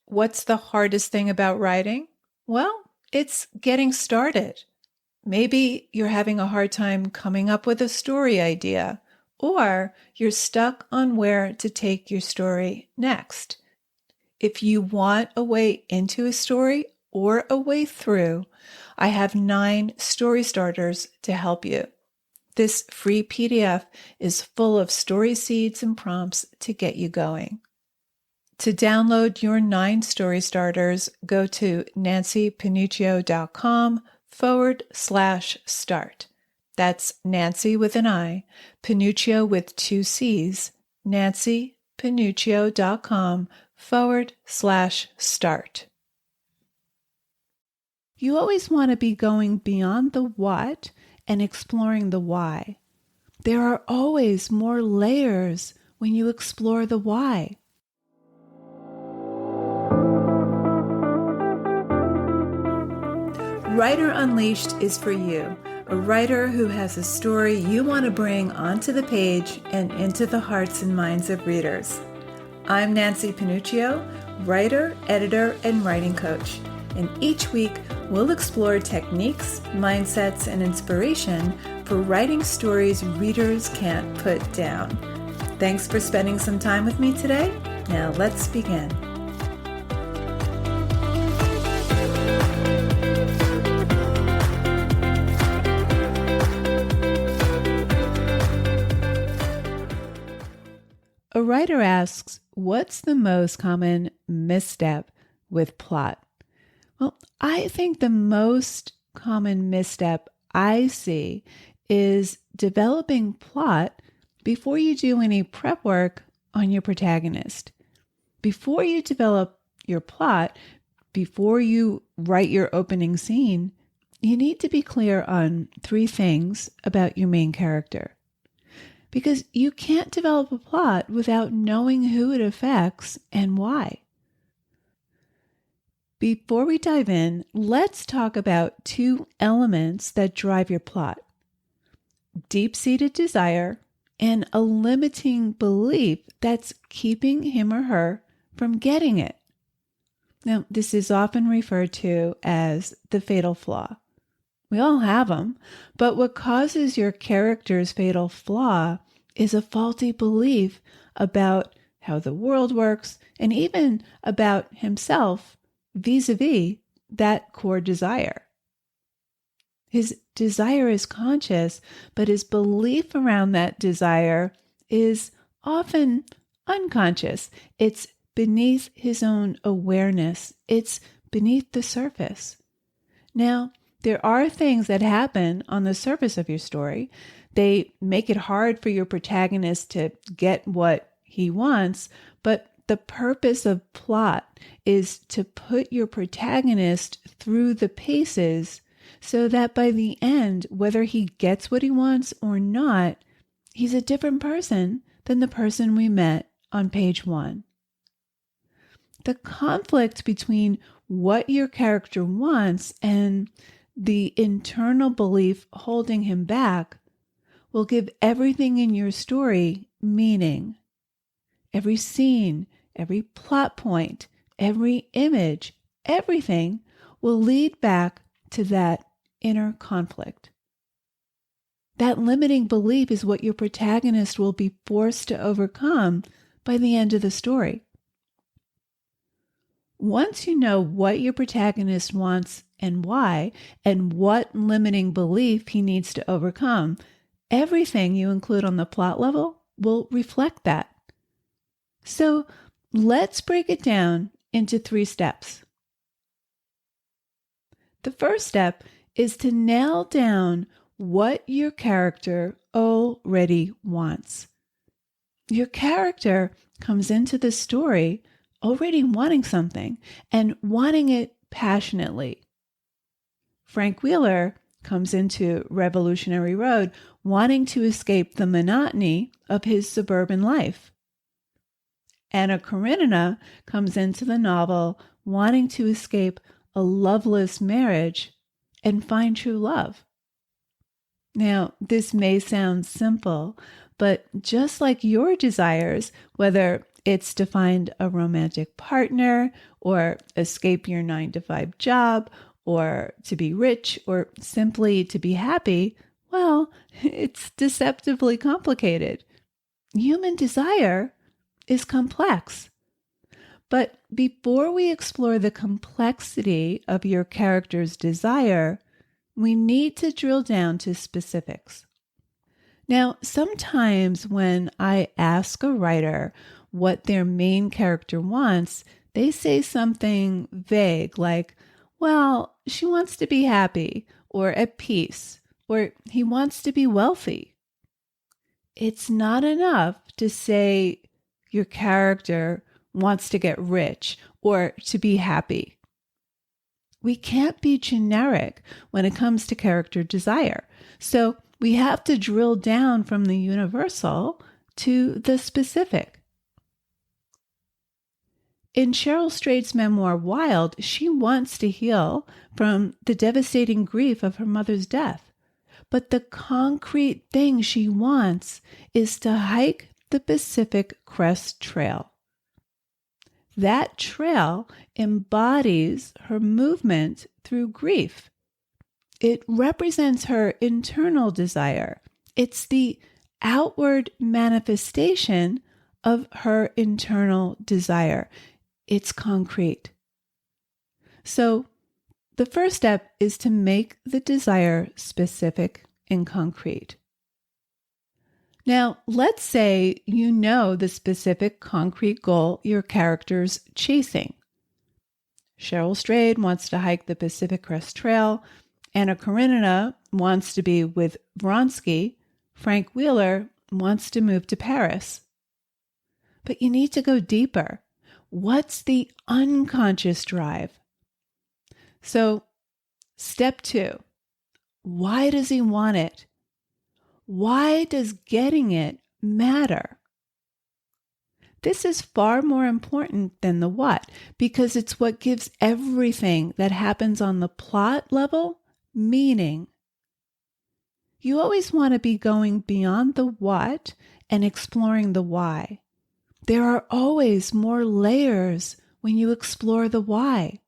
What's the hardest thing about writing? Well, it's getting started. Maybe you're having a hard time coming up with a story idea, or you're stuck on where to take your story next. If you want a way into a story or a way through, I have 9 story starters to help you. This free PDF is full of story seeds and prompts to get you going. To download your 9 story starters, go to nancypanuccio.com/start. That's Nancy with an I, Panuccio with 2 C's, nancypanuccio.com/start. You always want to be going beyond the what and exploring the why. There are always more layers when you explore the why. Writer Unleashed is for you, a writer who has a story you want to bring onto the page and into the hearts and minds of readers. I'm Nancy Panuccio, writer, editor, and writing coach. And each week, we'll explore techniques, mindsets, and inspiration for writing stories readers can't put down. Thanks for spending some time with me today. Now let's begin. A writer asks, what's the most common misstep with plot? Well, I think the most common misstep I see is developing plot before you do any prep work on your protagonist. Before you develop your plot, before you write your opening scene, you need to be clear on 3 things about your main character. Because you can't develop a plot without knowing who it affects and why. Before we dive in, let's talk about 2 elements that drive your plot: deep-seated desire and a limiting belief that's keeping him or her from getting it. Now, this is often referred to as the fatal flaw. We all have them, but what causes your character's fatal flaw is a faulty belief about how the world works and even about himself vis-a-vis that core desire. His desire is conscious, but his belief around that desire is often unconscious. It's beneath his own awareness. It's beneath the surface. Now, there are things that happen on the surface of your story. They make it hard for your protagonist to get what he wants, but the purpose of plot is to put your protagonist through the paces so that by the end, whether he gets what he wants or not, he's a different person than the person we met on page 1. The conflict between what your character wants and the internal belief holding him back will give everything in your story meaning. Every scene, every plot point, every image, everything will lead back to that inner conflict. That limiting belief is what your protagonist will be forced to overcome by the end of the story. Once you know what your protagonist wants and why, and what limiting belief he needs to overcome, everything you include on the plot level will reflect that. So let's break it down into 3 steps. The first step is to nail down what your character already wants. Your character comes into the story already wanting something and wanting it passionately. Frank Wheeler comes into Revolutionary Road wanting to escape the monotony of his suburban life. Anna Karenina comes into the novel wanting to escape a loveless marriage and find true love. Now, this may sound simple, but just like your desires, whether it's to find a romantic partner or escape your 9 to 5 job or to be rich or simply to be happy, well, it's deceptively complicated. Human desire is complex. But before we explore the complexity of your character's desire, we need to drill down to specifics. Now, sometimes when I ask a writer what their main character wants, they say something vague like, well, she wants to be happy or at peace, or he wants to be wealthy. It's not enough to say your character wants to get rich or to be happy. We can't be generic when it comes to character desire. So we have to drill down from the universal to the specific. In Cheryl Strayed's memoir, Wild, she wants to heal from the devastating grief of her mother's death. But the concrete thing she wants is to hike the Pacific Crest Trail. That trail embodies her movement through grief. It represents her internal desire. It's the outward manifestation of her internal desire. It's concrete. So the first step is to make the desire specific and concrete. Now, let's say you know the specific concrete goal your character's chasing. Cheryl Strayed wants to hike the Pacific Crest Trail. Anna Karenina wants to be with Vronsky. Frank Wheeler wants to move to Paris. But you need to go deeper. What's the unconscious drive? So, step 2. Why does he want it? Why does getting it matter? This is far more important than the what, because it's what gives everything that happens on the plot level meaning. You always want to be going beyond the what and exploring the why. There are always more layers when you explore the why.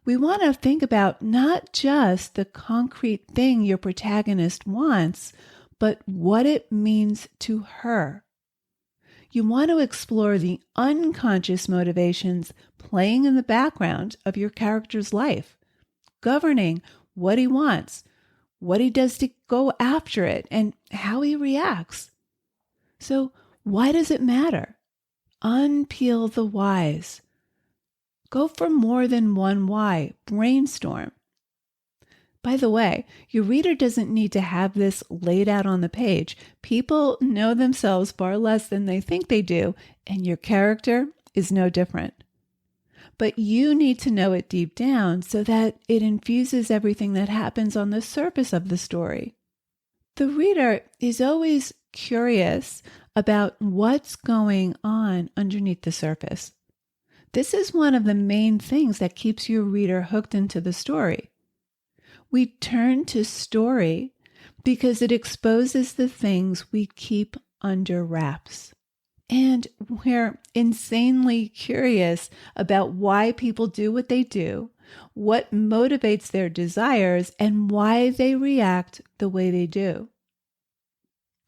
We want to think about not just the concrete thing your protagonist wants, but what it means to her. You want to explore the unconscious motivations playing in the background of your character's life, governing what he wants, what he does to go after it, and how he reacts. So, why does it matter? Unpeel the whys. Go for more than one why. Brainstorm. By the way, your reader doesn't need to have this laid out on the page. People know themselves far less than they think they do, and your character is no different. But you need to know it deep down so that it infuses everything that happens on the surface of the story. The reader is always curious about what's going on underneath the surface. This is one of the main things that keeps your reader hooked into the story. We turn to story because it exposes the things we keep under wraps. And we're insanely curious about why people do what they do, what motivates their desires, and why they react the way they do.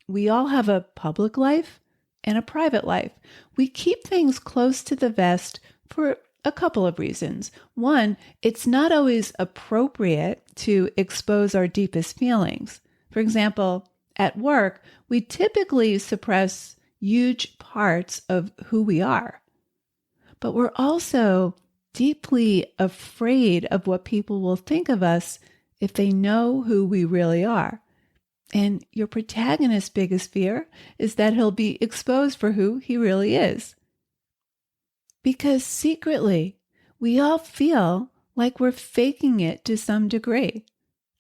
We all have a public life and a private life. We keep things close to the vest for a couple of reasons. One, it's not always appropriate to expose our deepest feelings. For example, at work, we typically suppress huge parts of who we are. But we're also deeply afraid of what people will think of us if they know who we really are. And your protagonist's biggest fear is that he'll be exposed for who he really is. Because secretly, we all feel like we're faking it to some degree,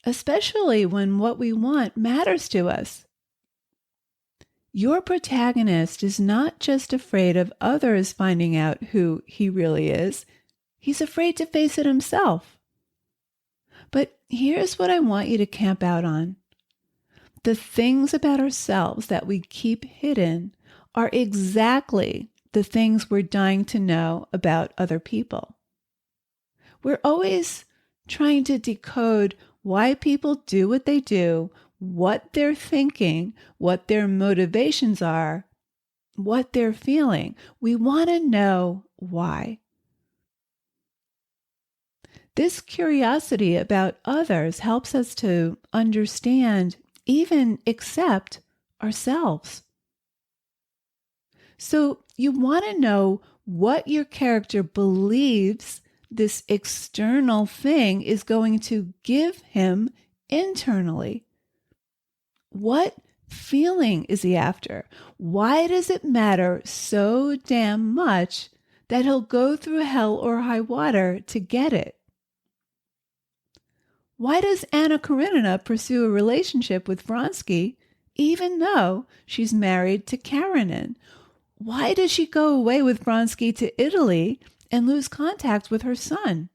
especially when what we want matters to us. Your protagonist is not just afraid of others finding out who he really is, he's afraid to face it himself. But here's what I want you to camp out on. The things about ourselves that we keep hidden are exactly the things we're dying to know about other people. We're always trying to decode why people do what they do, what they're thinking, what their motivations are, what they're feeling. We want to know why. This curiosity about others helps us to understand, even accept ourselves. So you want to know what your character believes this external thing is going to give him internally. What feeling is he after? Why does it matter so damn much that he'll go through hell or high water to get it? Why does Anna Karenina pursue a relationship with Vronsky even though she's married to Karenin? Why does she go away with Vronsky to Italy and lose contact with her son?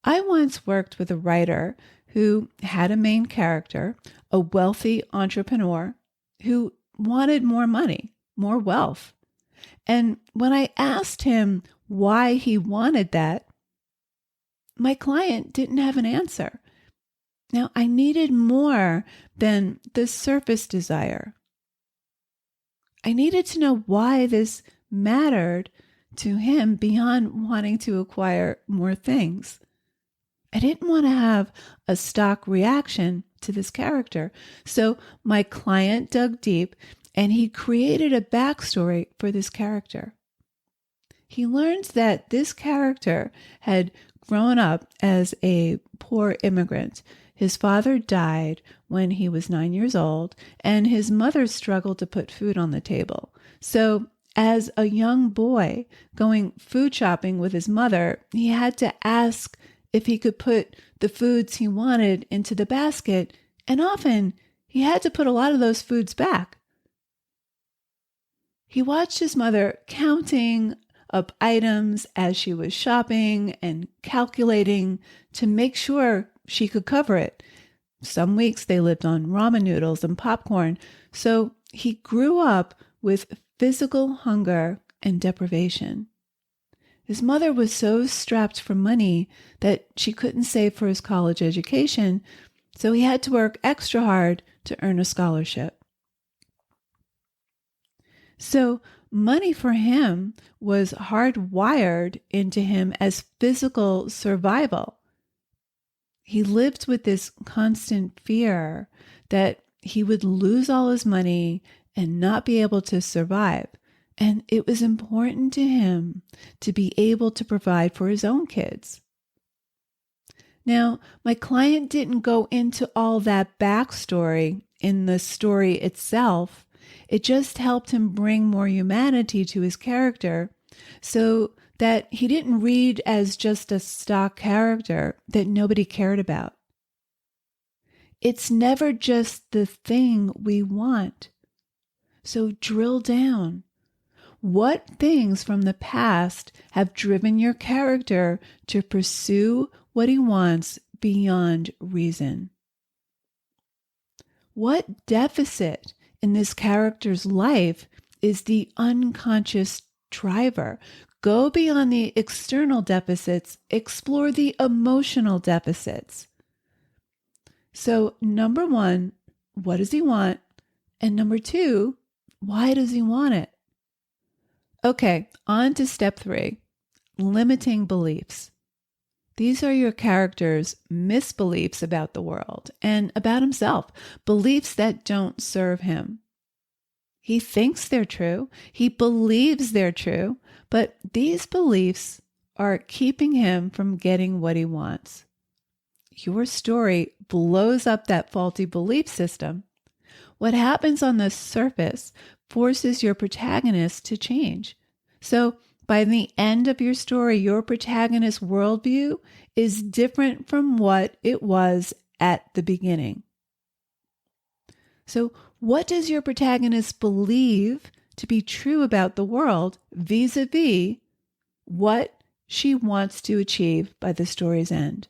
I once worked with a writer who had a main character, a wealthy entrepreneur who wanted more money, more wealth. And when I asked him why he wanted that, my client didn't have an answer. Now, I needed more than the surface desire. I needed to know why this mattered to him beyond wanting to acquire more things. I didn't want to have a stock reaction to this character. So my client dug deep and he created a backstory for this character. He learned that this character had grown up as a poor immigrant. His father died when he was 9 years old, and his mother struggled to put food on the table. So as a young boy going food shopping with his mother, he had to ask if he could put the foods he wanted into the basket, and often he had to put a lot of those foods back. He watched his mother counting up items as she was shopping and calculating to make sure she could cover it. Some weeks they lived on ramen noodles and popcorn, so he grew up with physical hunger and deprivation. His mother was so strapped for money that she couldn't save for his college education, so he had to work extra hard to earn a scholarship. So money for him was hardwired into him as physical survival. He lived with this constant fear that he would lose all his money and not be able to survive. And it was important to him to be able to provide for his own kids. Now, my client didn't go into all that backstory in the story itself. It just helped him bring more humanity to his character so that he didn't read as just a stock character that nobody cared about. It's never just the thing we want. So drill down. What things from the past have driven your character to pursue what he wants beyond reason? What deficit in this character's life is the unconscious driver? Go beyond the external deficits, explore the emotional deficits. So, number one, what does he want? And number two, why does he want it? Okay, on to step 3, limiting beliefs. These are your character's misbeliefs about the world and about himself, beliefs that don't serve him. He thinks they're true, he believes they're true, but these beliefs are keeping him from getting what he wants. Your story blows up that faulty belief system. What happens on the surface forces your protagonist to change. So by the end of your story, your protagonist's worldview is different from what it was at the beginning. So what does your protagonist believe to be true about the world vis-a-vis what she wants to achieve by the story's end?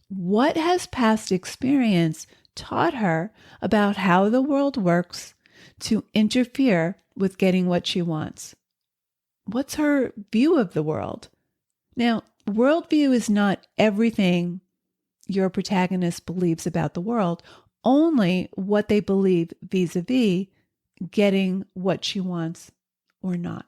What has past experience taught her about how the world works to interfere with getting what she wants. What's her view of the world? Now, worldview is not everything your protagonist believes about the world, only what they believe vis-a-vis getting what she wants or not.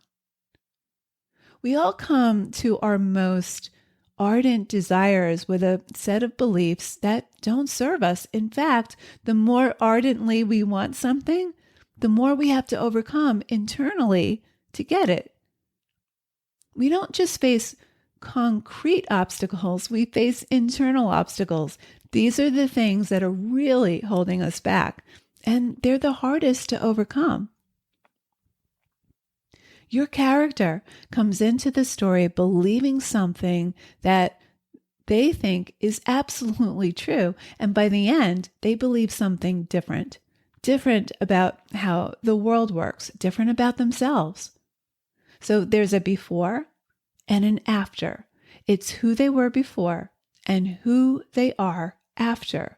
We all come to our most ardent desires with a set of beliefs that don't serve us. In fact, the more ardently we want something, the more we have to overcome internally to get it. We don't just face concrete obstacles, we face internal obstacles. These are the things that are really holding us back, and they're the hardest to overcome. Your character comes into the story believing something that they think is absolutely true, and by the end, they believe something different about how the world works, different about themselves. So there's a before and an after. It's who they were before and who they are after.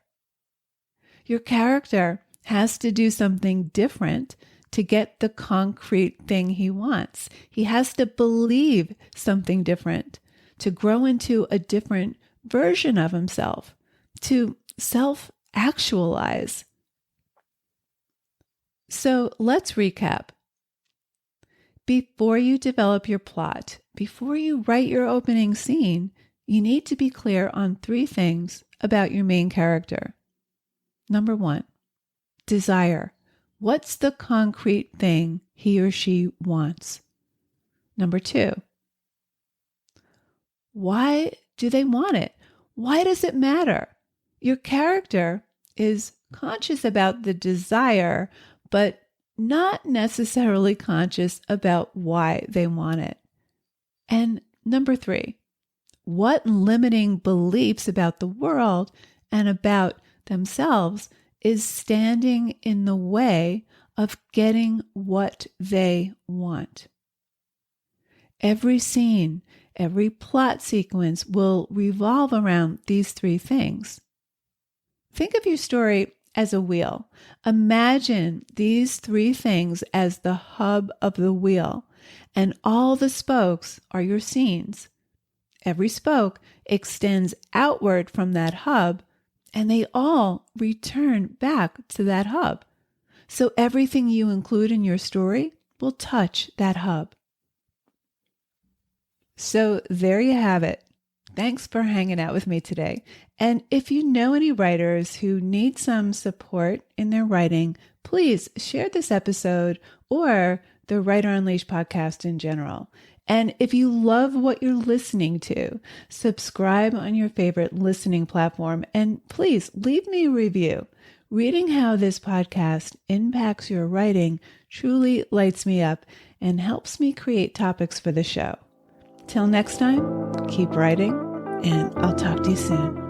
Your character has to do something different to get the concrete thing he wants. He has to believe something different to grow into a different version of himself, to self-actualize. So let's recap. Before you develop your plot, before you write your opening scene, you need to be clear on 3 things about your main character. Number 1, desire. What's the concrete thing he or she wants? Number 2, why do they want it? Why does it matter? Your character is conscious about the desire, but not necessarily conscious about why they want it. And number 3, what limiting beliefs about the world and about themselves is standing in the way of getting what they want? Every scene, every plot sequence will revolve around these 3 things. Think of your story as a wheel. Imagine these 3 things as the hub of the wheel, and all the spokes are your scenes. Every spoke extends outward from that hub, and they all return back to that hub. So everything you include in your story will touch that hub. So there you have it. Thanks for hanging out with me today. And if you know any writers who need some support in their writing, please share this episode or the Writer Unleashed podcast in general. And if you love what you're listening to, subscribe on your favorite listening platform and please leave me a review. Reading how this podcast impacts your writing truly lights me up and helps me create topics for the show. Till next time, keep writing, and I'll talk to you soon.